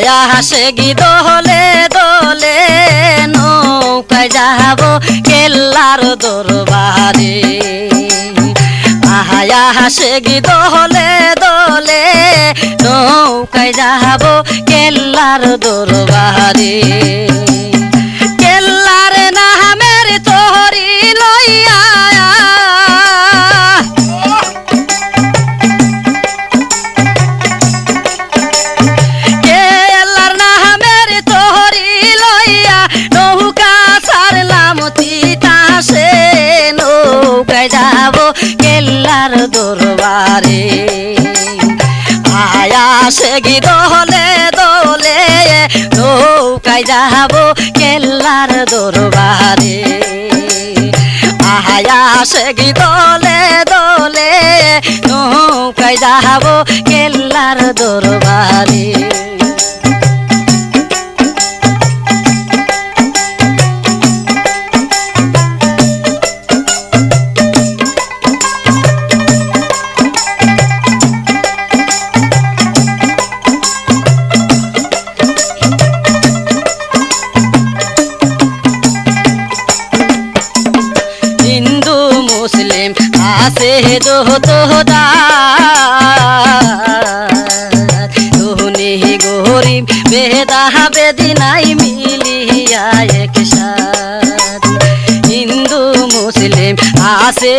আহায়া হাসে গি দোলে দোলে নৌকায় যাব কেল্লার দরবারে আহায়া হাসে গি দোলে দোলে নৌকায় যাব কেল্লার দরবারে কেল্লার নামের তোহরি লইয়া কেল্লার নামের তোহরি লইয়া নৌকা ছাড়লাম তিতাসে নৌকায় যাব কেল্লার দরবারে আয়া সে গি দোলে দোলে নৌকায় যাব কেল্লার দরবারে আয়া সে গি দোলে দোলে নৌকায় যাব কেল্লার দরবারে মুসলিম আছে ধনী গরিব বেদা বেদি নাই মিলিয়া একসাথ হিন্দু মুসলিম আছে